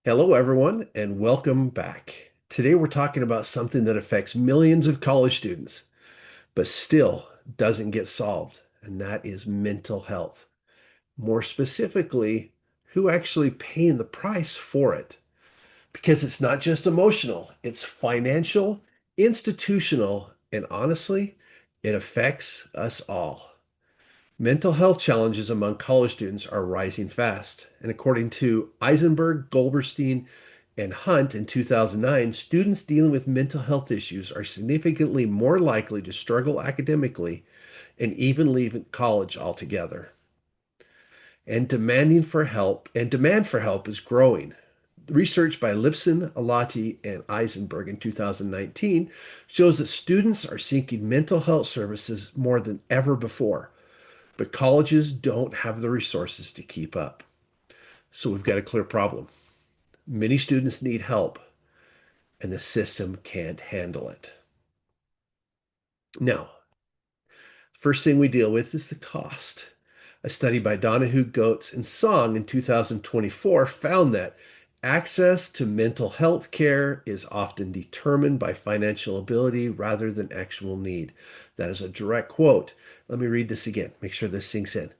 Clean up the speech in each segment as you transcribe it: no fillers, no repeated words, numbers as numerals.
Hello, everyone, and welcome back. Today, we're talking about something that affects millions of college students, but still doesn't get solved, and that is mental health. More specifically, who actually paying the price for it? Because it's not just emotional, it's financial, institutional, and honestly, it affects us all. Mental health challenges among college students are rising fast. And according to Eisenberg, Goldberstein, and Hunt in 2009, students dealing with mental health issues are significantly more likely to struggle academically and even leave college altogether. And demand for help is growing. Research by Lipson, Alati, and Eisenberg in 2019 shows that students are seeking mental health services more than ever before. But colleges don't have the resources to keep up. So we've got a clear problem. Many students need help, and the system can't handle it. Now, first thing we deal with is the cost. A study by Donahue, Goetz, and Song in 2024 found that access to mental health care is often determined by financial ability rather than actual need. That is a direct quote. Let me read this again. Make sure this sinks in.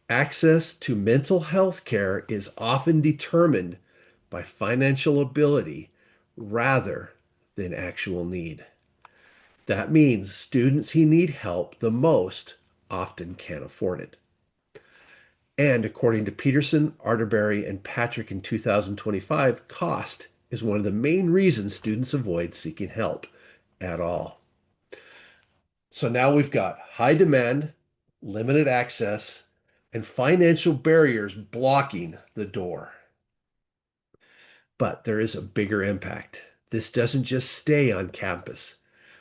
Access to mental health care is often determined by financial ability rather than actual need. That means students who need help the most often can't afford it. And according to Peterson, Arterberry, and Patrick in 2025, cost is one of the main reasons students avoid seeking help at all. So now we've got high demand, limited access, and financial barriers blocking the door. But there is a bigger impact. This doesn't just stay on campus.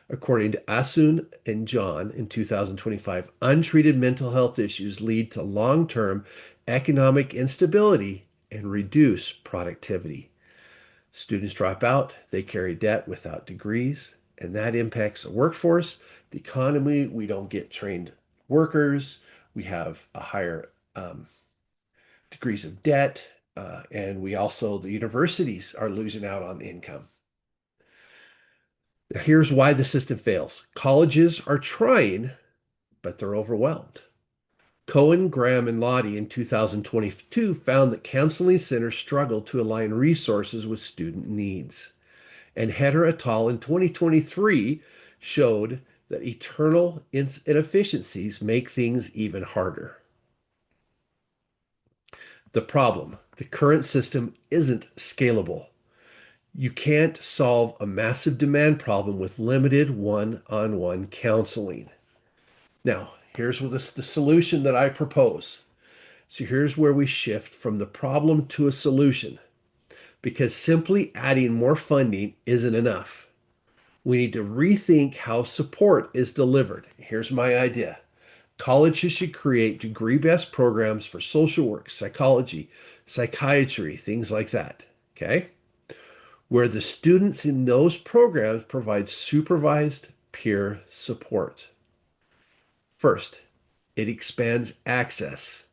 According to Asun and John in 2025, untreated mental health issues lead to long-term economic instability and reduce productivity. Students drop out, they carry debt without degrees, and that impacts the workforce, the economy. We don't get trained workers. We have a higher degrees of debt, and the universities are losing out on income. Now, here's why the system fails. Colleges are trying, but they're overwhelmed. Cohen, Graham, and Lottie in 2022 found that counseling centers struggled to align resources with student needs. And Heder et al. In 2023 showed that eternal inefficiencies make things even harder. The problem, the current system isn't scalable. You can't solve a massive demand problem with limited one-on-one counseling. Now, here's what the solution that I propose. So here's where we shift from the problem to a solution, because simply adding more funding isn't enough. We need to rethink how support is delivered. Here's my idea. Colleges should create degree-based programs for social work, psychology, psychiatry, things like that. Okay? Where the students in those programs provide supervised peer support. First, it expands access.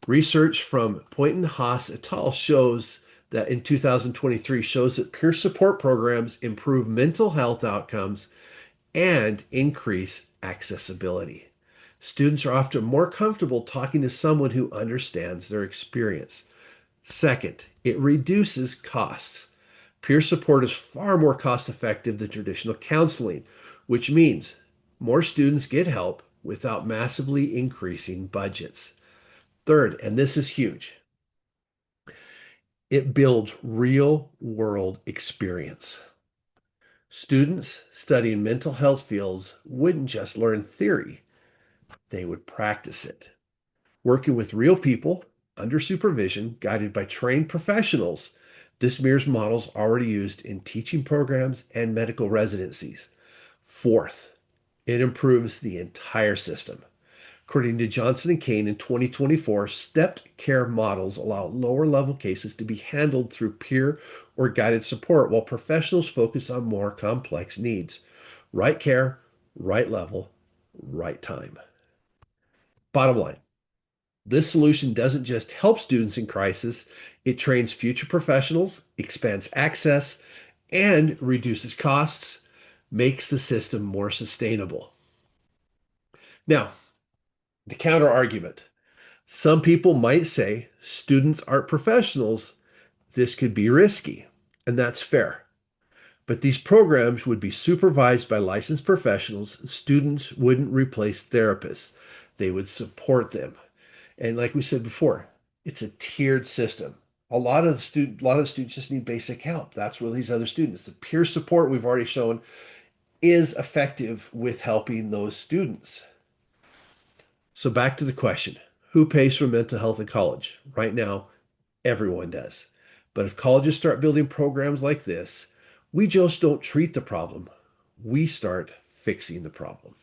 Research from Poynton Haas et al. Shows that in 2023 shows that peer support programs improve mental health outcomes and increase accessibility. Students are often more comfortable talking to someone who understands their experience. Second, it reduces costs. Peer support is far more cost effective than traditional counseling, which means more students get help without massively increasing budgets. Third, and this is huge, it builds real world experience. Students studying mental health fields wouldn't just learn theory, they would practice it. Working with real people under supervision, guided by trained professionals, this mirrors models already used in teaching programs and medical residencies. Fourth, it improves the entire system. According to Johnson and Kane in 2024, stepped care models allow lower level cases to be handled through peer or guided support while professionals focus on more complex needs. Right care, right level, right time. Bottom line, This solution doesn't just help students in crisis, it trains future professionals, expands access, and reduces costs, makes the system more sustainable. Now, the counter argument. Some people might say students aren't professionals. This could be risky, and that's fair. But these programs would be supervised by licensed professionals. Students wouldn't replace therapists. They would support them. And like we said before, it's a tiered system. A lot of the students just need basic help. That's where these other students, the peer support we've already shown is effective with helping those students. So back to the question, who pays for mental health in college? Right now, everyone does. But if colleges start building programs like this, we just don't treat the problem. We start fixing the problem.